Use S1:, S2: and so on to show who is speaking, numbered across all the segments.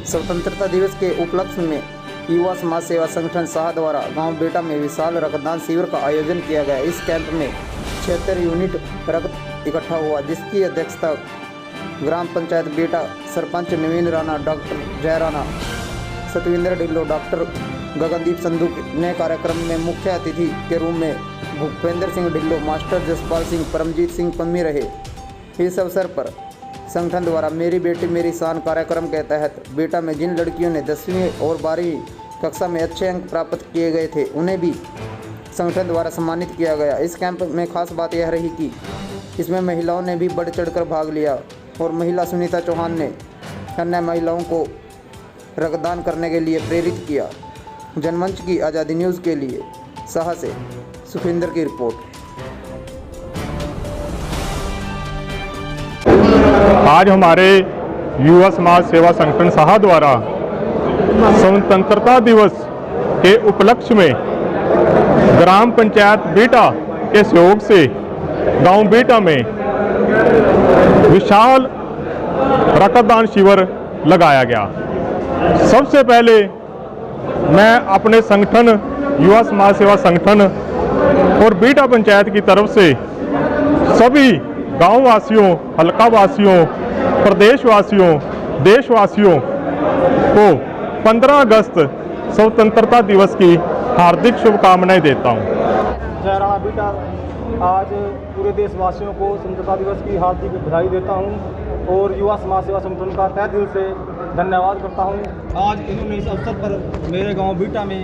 S1: स्वतंत्रता दिवस के उपलक्ष्य में युवा समाज सेवा संगठन साहा द्वारा गांव बेटा में विशाल रक्तदान शिविर का आयोजन किया गया। इस कैंप में 76 यूनिट रक्त इकट्ठा हुआ, जिसकी अध्यक्षता ग्राम पंचायत बेटा सरपंच नवीन राणा, डॉक्टर जय राणा, सतविंदर ढिल्लो, डॉक्टर गगनदीप संधू ने कार्यक्रम में मुख्य अतिथि के रूप में भूपेंद्र सिंह ढिल्लो, मास्टर जसपाल सिंह, परमजीत सिंह पम्मी रहे। इस अवसर पर संगठन द्वारा मेरी बेटी मेरी शान कार्यक्रम के तहत बेटा में जिन लड़कियों ने 10वीं और 12वीं कक्षा में अच्छे अंक प्राप्त किए गए थे, उन्हें भी संगठन द्वारा सम्मानित किया गया। इस कैंप में खास बात यह रही कि इसमें महिलाओं ने भी बढ़ चढ़कर भाग लिया और महिला सुनीता चौहान ने अन्य महिलाओं को रक्तदान करने के लिए प्रेरित किया। जनमंच की आज़ादी न्यूज़ के लिए साहा से सुखविंदर की रिपोर्ट।
S2: आज हमारे युवा समाज सेवा संगठन साहा द्वारा स्वतंत्रता दिवस के उपलक्ष्य में ग्राम पंचायत बेटा के सहयोग से गांव बेटा में विशाल रक्तदान शिविर लगाया गया। सबसे पहले मैं अपने संगठन युवा समाज सेवा संगठन और बेटा पंचायत की तरफ से सभी गांव वासियों, हल्का वासियों, प्रदेशवासियों, देशवासियों को 15 अगस्त स्वतंत्रता दिवस की हार्दिक शुभकामनाएं देता हूं।
S3: जय राणा बेटा आज पूरे देशवासियों को स्वतंत्रता दिवस की हार्दिक बधाई देता हूं और युवा समाज सेवा संगठन का तहे दिल से धन्यवाद करता हूं। आज इन्होंने इस अवसर पर मेरे गांव बेटा में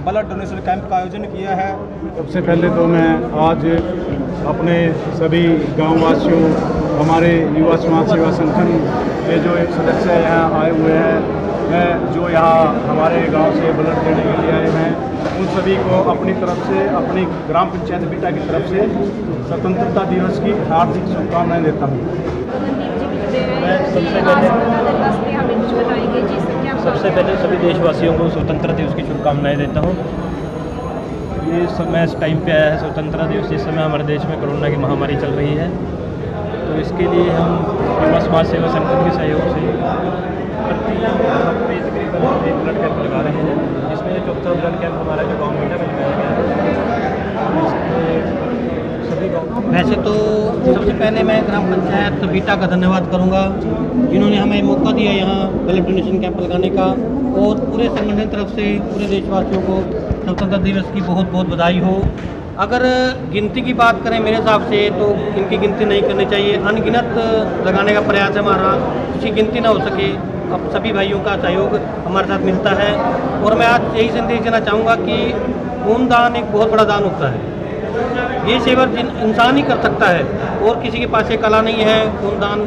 S3: ब्लड डोनेशन कैंप का आयोजन किया है।
S4: सबसे पहले तो मैं आज अपने सभी गाँव वासियों, हमारे युवा समाज सेवा संगठन के जो एक सदस्य यहाँ आए हुए हैं, मैं जो यहाँ हमारे गांव से ब्लड देने के लिए आए हैं, उन सभी को अपनी तरफ से, अपनी ग्राम पंचायत बेटा की तरफ से स्वतंत्रता दिवस की हार्दिक शुभकामनाएं देता हूँ।
S5: मैं सबसे पहले सभी देशवासियों को स्वतंत्रता दिवस की शुभकामनाएं देता हूँ। ये समय इस टाइम पे आया है स्वतंत्रता दिवस, जिस समय हमारे देश में कोरोना की महामारी चल रही है, तो इसके लिए हम युवा समाज सेवा संगठन के सहयोग से प्रति हफ्ते तकरीबन एक ब्लड कैंप लगा रहे हैं, जिसमें ये चौथा ब्लड कैंप हमारा जो गाँव बेटा में लगाया गया है।
S6: वैसे तो सबसे पहले मैं ग्राम पंचायत बेटा का धन्यवाद करूंगा, जिन्होंने हमें मौका दिया यहाँ ब्लड डोनेशन कैंप लगाने का, और पूरे संगठन की तरफ से पूरे देशवासियों को स्वतंत्रता दिवस की बहुत बहुत बधाई हो। अगर गिनती की बात करें मेरे हिसाब से तो इनकी गिनती नहीं करनी चाहिए, अनगिनत लगाने का प्रयास है हमारा, इसकी गिनती ना हो सके। अब सभी भाइयों का सहयोग हमारे साथ मिलता है और मैं आज यही संदेश देना चाहूँगा कि खूनदान एक बहुत बड़ा दान होता है। ये सेवा इंसान ही कर सकता है और किसी के पास ये कला नहीं है। खूनदान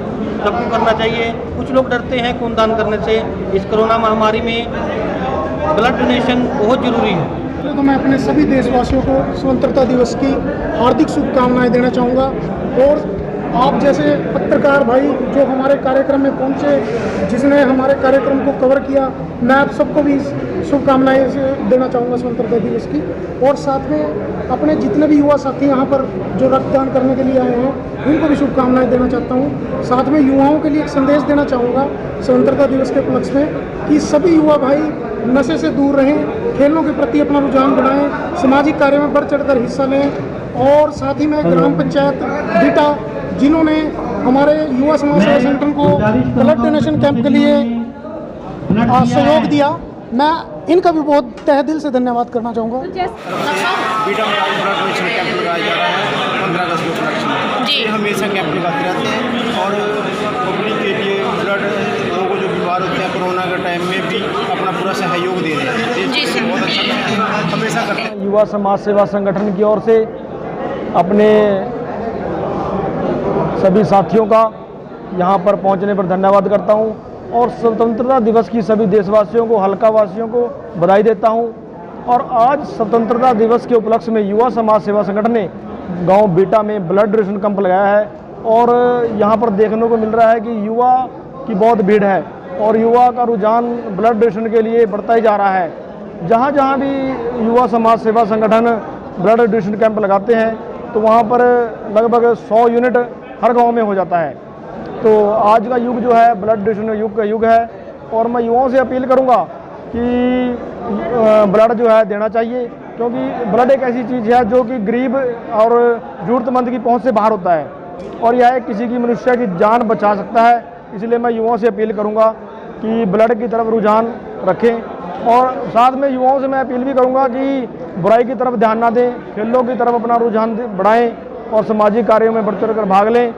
S6: सबको करना चाहिए। कुछ लोग डरते हैं खूनदान करने से। इस कोरोना महामारी में ब्लड डोनेशन बहुत ज़रूरी है।
S7: तो मैं अपने सभी देशवासियों को स्वतंत्रता दिवस की हार्दिक शुभकामनाएं देना चाहूँगा और आप जैसे पत्रकार भाई जो हमारे कार्यक्रम में पहुँचे, जिसने हमारे कार्यक्रम को कवर किया, मैं आप सबको भी शुभकामनाएं देना चाहूँगा स्वतंत्रता दिवस की। और साथ में अपने जितने भी युवा साथी यहाँ पर जो रक्तदान करने के लिए आए हैं, उनको भी शुभकामनाएं देना चाहता हूँ। साथ में युवाओं के लिए एक संदेश देना चाहूँगा स्वतंत्रता दिवस के उपलक्ष्य में कि सभी युवा भाई नशे से दूर रहें, खेलों के प्रति अपना रुझान बढ़ाएं, सामाजिक कार्य में बढ़ चढ़कर हिस्सा लें। और साथ ही में ग्राम पंचायत बेटा जिन्होंने हमारे युवा समाज सेवा संगठन को ब्लड डोनेशन कैंप के लिए सहयोग दिया, मैं इनका भी बहुत तहे दिल से धन्यवाद करना चाहूँगा।
S3: बेटा में आज ब्लड डोनेशन कैंप लगाया जा रहा है 15 अगस्त के उपलक्ष्य में। ये हमेशा कैंप लगाते रहते हैं और पब्लिक के लिए ब्लड लोगों जो बीमार होते हैं कोरोना के टाइम में भी अपना पूरा सहयोग दे रहे हैं। बहुत अच्छा हमेशा करते हैं।
S6: युवा समाज सेवा संगठन की ओर से अपने सभी साथियों का यहाँ पर पहुँचने पर धन्यवाद करता हूँ और स्वतंत्रता दिवस की सभी देशवासियों को, हल्का वासियों को बधाई देता हूँ। और आज स्वतंत्रता दिवस के उपलक्ष्य में युवा समाज सेवा संगठन ने गांव बेटा में ब्लड डोनेशन कैंप लगाया है और यहाँ पर देखने को मिल रहा है कि युवा की बहुत भीड़ है और युवा का रुझान ब्लड डोनेशन के लिए बढ़ता ही जा रहा है। जहाँ जहाँ भी युवा समाज सेवा संगठन ब्लड डोनेशन कैंप लगाते हैं तो वहाँ पर लगभग 100 यूनिट हर गांव में हो जाता है। तो आज का युग जो है ब्लड डोनेशन युग का युग है
S8: और मैं युवाओं से अपील करूंगा कि ब्लड जो है देना चाहिए, क्योंकि ब्लड एक ऐसी चीज़ है जो कि गरीब और ज़रूरतमंद की पहुंच से बाहर होता है और यह किसी की मनुष्य की जान बचा सकता है। इसलिए मैं युवाओं से अपील करूंगा कि ब्लड की तरफ रुझान रखें और साथ में युवाओं से मैं अपील भी करूंगा कि बुराई की तरफ ध्यान ना दें, खेलों की तरफ अपना रुझान बढ़ाएं और सामाजिक कार्यों में बढ़ चढ़ कर भाग लें।